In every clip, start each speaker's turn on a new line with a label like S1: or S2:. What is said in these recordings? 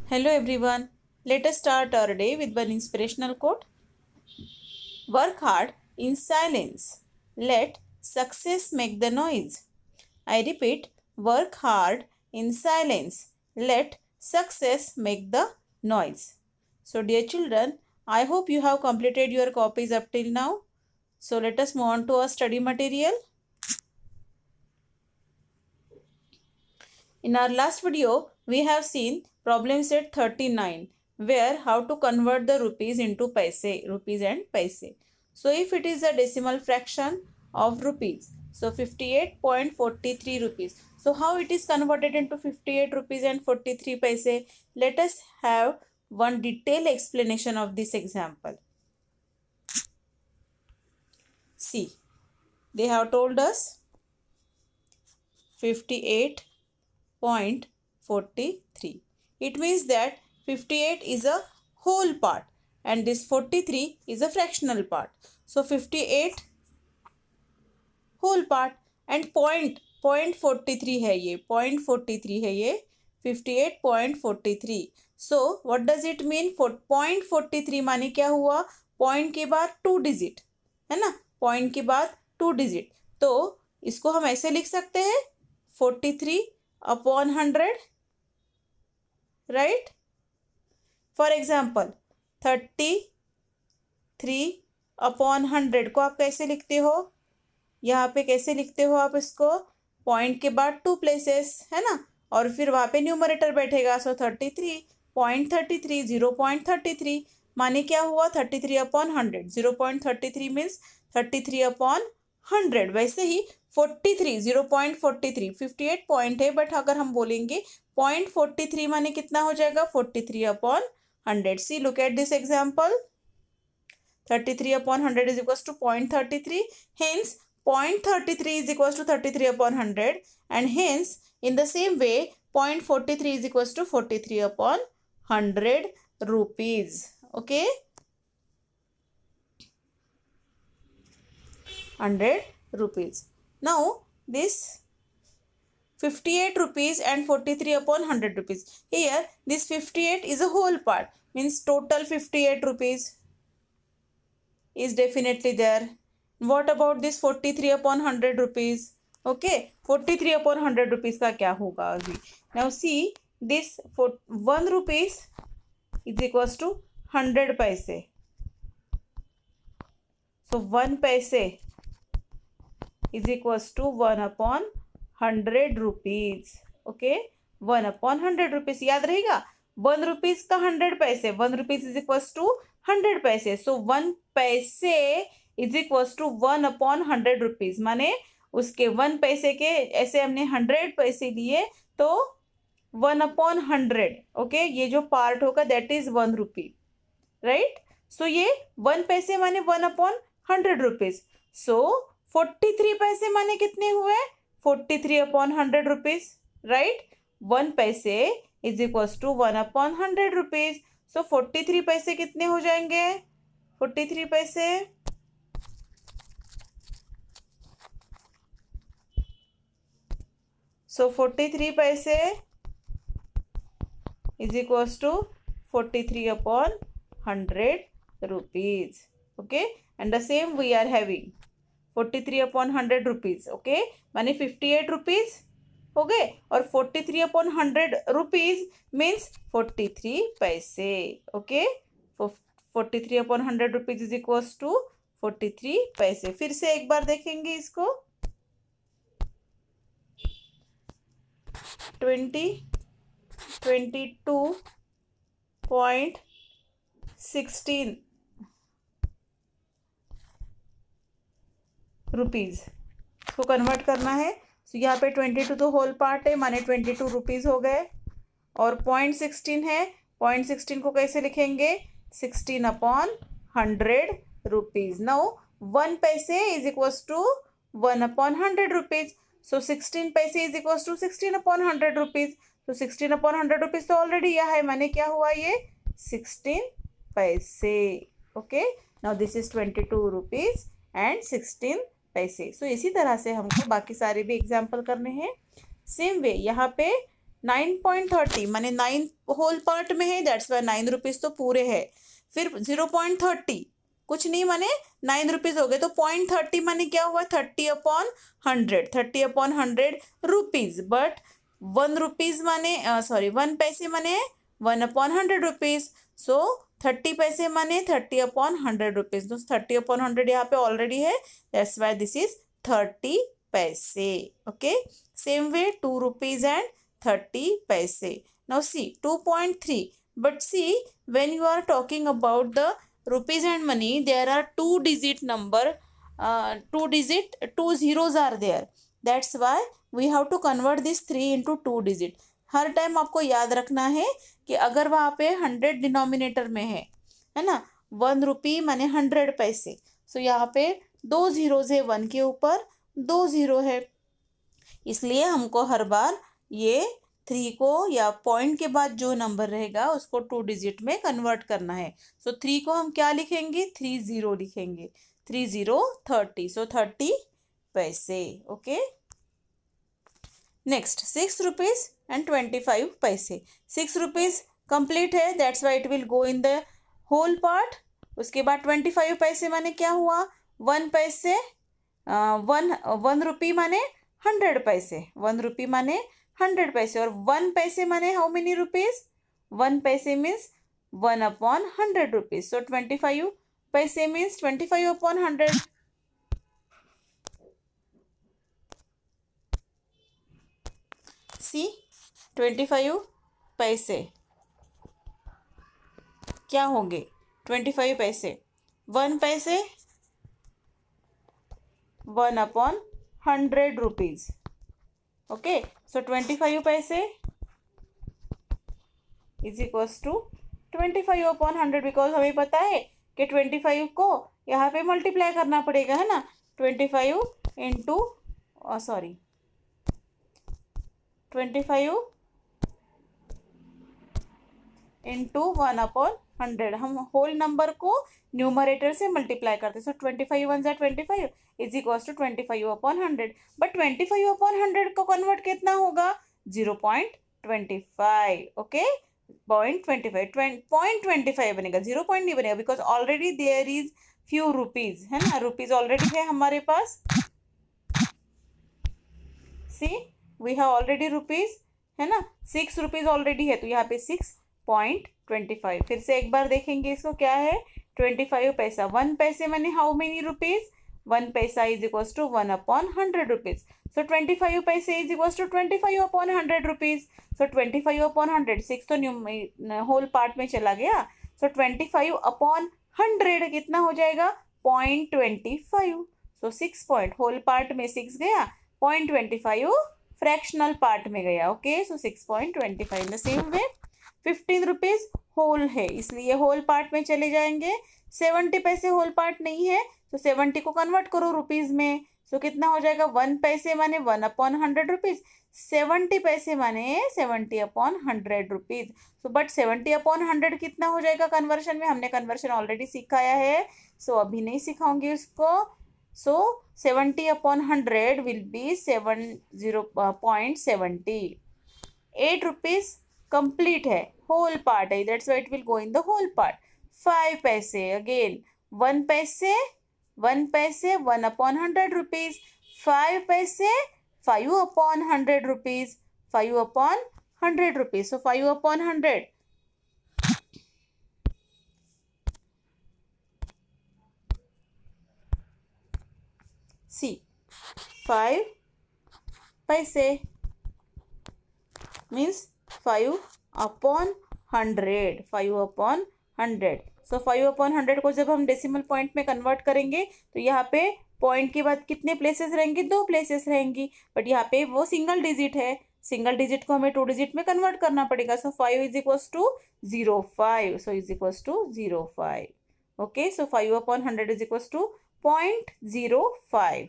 S1: Hello everyone. Let us start our day with one inspirational quote. Work hard in silence. Let success make the noise. I repeat, work hard in silence. Let success make the noise. So dear children, I hope you have completed your copies up till now. So let us move on to our study material. In our last video, we have seen problem set 39, where how to convert the rupees into paise, rupees and paise. So if it is a decimal fraction of rupees, so 58.43 rupees. So how it is converted into 58 rupees and 43 paise? Let us have one detailed explanation of this example. See, they have told us 58.43. It means that 58 is a whole part and this 43 is a fractional part. So 58 whole part and point 43 है ये, 43 है ये, 58.43. So what does it mean? 43 माने क्या हुआ? Point के बाद 2 digit है ना, पॉइंट के बाद 2 डिजिट. तो इसको हम ऐसे लिख सकते हैं 43/100, right? For example, 33/100 को आप कैसे लिखते हो? यहाँ पे कैसे लिखते हो आप इसको? पॉइंट के बाद 2 प्लेसेस है ना, और फिर वहाँ पे न्यूमरेटर बैठेगा. सो 33.33, 0.33 माने क्या हुआ? 33/100. 0.33 मीन्स 33/100. वैसे ही 43, 0.43, 58 पॉइंट है, बट अगर हम बोलेंगे 0.43 माने कितना हो जाएगा? 43/100. See, look at this example. 33/100 is equals to 0.33. Hence, 0.33 is equals to 33/100. And hence, in the same way, 0.43 is equals to 43/100 rupees. Okay? 100 rupees. Now, this 58 rupees and 43/100 rupees. Here, this 58 is a whole part. Means total 58 rupees is definitely there. What about this 43/100 rupees? Okay, 43/100 rupees का क्या होगा अभी? Now see, this 1 rupees is equals to 100 paise. So 1 paise is equals to 1/100 rupees. Okay, 1/100 rupees. याद रहेगा? 1 rupees का 100 पैसे. 1 rupees is equals to 100 पैसे. So 1 पैसे is equals to 1/100 rupees. माने उसके 1 पैसे के ऐसे हमने 100 पैसे लिए तो 1/100. ओके, ये जो पार्ट होगा दैट इज 1 रुपी, राइट? सो ये 1 पैसे माने 1/100 रुपीज. सो 43 पैसे माने कितने हुए? 43/100 रुपीज, राइट? 1 पैसे इज इक्वल्स टू 1/100 रुपीज. सो 43 पैसे कितने हो जाएंगे? 43 पैसे So 43 paise is equals to 43/100 rupees. Okay, and the same we are having 43/100 rupees. Okay, माने 58 rupees हो गए और 43/100 rupees means 43 पैसे. Okay, 43/100 rupees is equals to 43 पैसे. फिर से एक बार देखेंगे इसको. 22.16 रुपीज़ इसको कन्वर्ट करना है. तो यहाँ पे 22 तो होल पार्ट है माने 22 रुपीज़ हो गए और 0.16 है. 0.16 को कैसे लिखेंगे? 16/100 रुपीज़. नाउ 1 पैसे is equals to 1/100 rupees. So 16 पैसे इज इक्वल्स टू 16/100 रुपीज़. तो 16/100 रुपीज़ तो ऑलरेडी यह है, माने क्या हुआ ये? 16 पैसे. Okay, now this is 22 rupees and 16 पैसे. सो इसी तरह से हमको बाकी सारे भी एग्जाम्पल करने हैं. सेम वे यहाँ पे 9.30 माने 9 होल पार्ट में है, दैट्स वाई 9 रुपीज़ तो पूरे है। फिर 0.30 कुछ नहीं माने 9 रुपीज़ हो गए, तो 0.30 माने क्या हुआ, 30/100, 30/100 रुपीज़। बट 1 रुपीज़ माने 1 पैसे माने 1/100 रुपीज़। सो 30 पैसे माने 30/100 रुपीज़। तो 30/100 यहाँ पे ऑलरेडी है, दैट्स वाई दिस इज 30 पैसे। Okay, same way 2 rupees and 30 पैसे. Now see 2.3. But see, when you are talking about the rupees and money, there are two digit number, two zeros are there. That's why we have to convert this 3 into 2 digit. Her time आपको याद रखना है कि अगर वहाँ पे 100 denominator में है ना, 1 रुपी माने 100 पैसे, सो यहाँ पे 2 जीरोज है, 1 के ऊपर 2 जीरो है, इसलिए हमको हर बार ये 3 को या पॉइंट के बाद जो नंबर रहेगा उसको 2 डिजिट में कन्वर्ट करना है। सो 3 को हम क्या लिखेंगे, 30 लिखेंगे, 30 30, सो 30 पैसे। ओके, नेक्स्ट 6 रुपीज़ एंड 25 पैसे। 6 रुपीज़ कंप्लीट है, that's why it will go in the whole part. उसके बाद 25 पैसे माने क्या हुआ, 1 पैसे, 1 रुपी माने 100 पैसे, 1 रुपी माने 100 पैसे, और 1 पैसे माने हाउ मेनी रुपीज़, 1 पैसे मीन्स 1/100 रुपीज़। सो 25 पैसे मीन्स 25/100। सी 25 पैसे क्या होंगे, 25 पैसे, 1 पैसे 1/100 रुपीज़। ओके, सो 25 पैसे इज इक्वल्स टू 25/100, बिकॉज हमें पता है कि 25 को यहाँ पे मल्टीप्लाई करना पड़ेगा, है ना, 25 इंटू 25 इंटू 1/100, हम होल नंबर को न्यूमरेटर से मल्टीप्लाई करते हैं। सो 25 1 × 25 इज इक्वल्स टू 25/100, बट 25/100 को कन्वर्ट कितना होगा, 0.25। ओके, 0.25 बनेगा, 0 नहीं बनेगा, because already there is few rupees, है ना, रुपीज ऑलरेडी है हमारे पास। See we have already rupees, है ना, 6 रुपीज ऑलरेडी है, तो यहाँ पे 6.25। फिर से एक बार देखेंगे इसको, क्या है, 25 पैसा, 1 पैसे माने हाउ मेनी रुपीज, 1 पैसा इज इक्वल्स टू 1/100 रुपीज। सो 25 पैसे इज इक्वल्स टू 25/100 रुपीज। सो 25/100, 6 तो होल पार्ट में चला गया, सो 25/100 कितना हो जाएगा, 0.25। सो 6 पॉइंट होल पार्ट में 6 गया, 0.25 फ्रैक्शनल पार्ट में गया। Okay, so 6.25। The same way 15 rupees whole है, इसलिए होल पार्ट में चले जाएंगे। 70 पैसे होल पार्ट नहीं है, तो 70 को कन्वर्ट करो रुपीज़ में, सो कितना हो जाएगा, 1 पैसे माने 1/100 रुपीज़, 70 पैसे माने 70/100 रुपीज़। सो बट 70/100 कितना हो जाएगा कन्वर्शन में, हमने कन्वर्शन ऑलरेडी सिखाया है, सो अभी नहीं सिखाऊंगी उसको। So 70/100 will be 0.70। 8 rupees complete है, होल पार्ट है, that's why it will go in the whole part. 5 पैसे, अगेन 1 पैसे 1/100 रुपीज़, 5 पैसे 5/100 रुपीज़, 5/100 रुपीज़। सो 5/100, सी 5 पैसे मीन्स 5/100, 5/100। सो 5/100 को जब हम डेसिमल पॉइंट में कन्वर्ट करेंगे तो यहाँ पे पॉइंट के बाद कितने प्लेसेस रहेंगे, 2 प्लेसेस रहेंगी, बट यहाँ पे वो सिंगल डिजिट है, सिंगल डिजिट को हमें 2 डिजिट में कन्वर्ट करना पड़ेगा। So 5 is equals to 0.5, so is equals to 0.5। Okay, so 5/100 is equals to 0.05।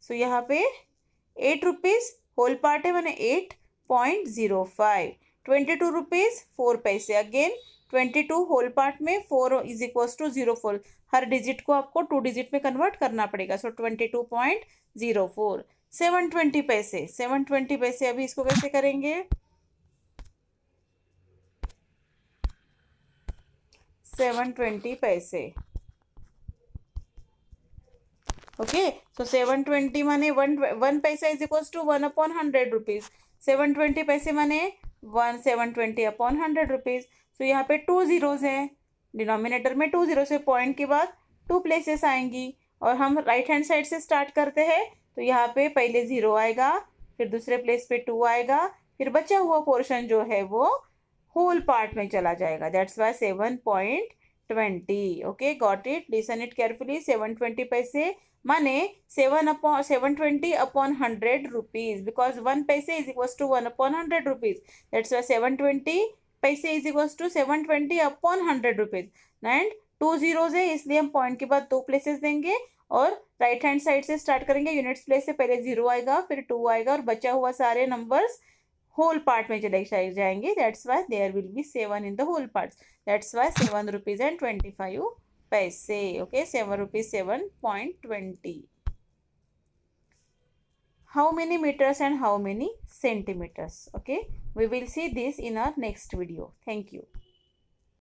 S1: So यहाँ पे 8 रुपीज़ होल पार्ट है, मैंने 8.05। 22 रुपीज़ 4 पैसे, अगेन 22 होल पार्ट में 4 इज इक्वल्स टू 0.4, हर डिजिट को आपको 2 डिजिट में कन्वर्ट करना पड़ेगा। सो 22.04। 720 पैसे, 720 पैसे। अभी इसको कैसे करेंगे? 720 पैसे। ओके, सो 720 माने वन पैसा इज इक्वल्स टू 1/100 रुपीज। 720 पैसे माने 720/100 रुपीज। सो यहाँ पे 2 जीरोज हैं, डिनोमिनेटर में 2 जीरो से पॉइंट के बाद 2 प्लेसेस आएंगी, और हम राइट हैंड साइड से स्टार्ट करते हैं। तो यहाँ पे पहले 0 आएगा, फिर दूसरे प्लेस पे 2 आएगा, फिर बचा हुआ पोर्शन जो है वो होल पार्ट में चला जाएगा। That's why 7.20। Okay, got it, listen it carefully. 720 पैसे माने 720/100 रुपीज, बिकॉज 1 पैसे is equals to 1/100 rupees. That's why 720 पैसे is equals to 720/100 rupees. And 2 zeros है, इसलिए हम पॉइंट के बाद 2 प्लेसेस देंगे, और राइट हैंड साइड से स्टार्ट करेंगे। यूनिट्स प्लेस से पहले 0 आएगा, फिर 2 आएगा, और बचा हुआ सारे नंबर्स होल पार्ट में चले जाएंगे। That's why there will be 7 in the whole part. That's why 7.25 पैसे। Okay, 7 rupees 7.20. How many meters and how many centimeters? Okay, we will see this in our next video. Thank you.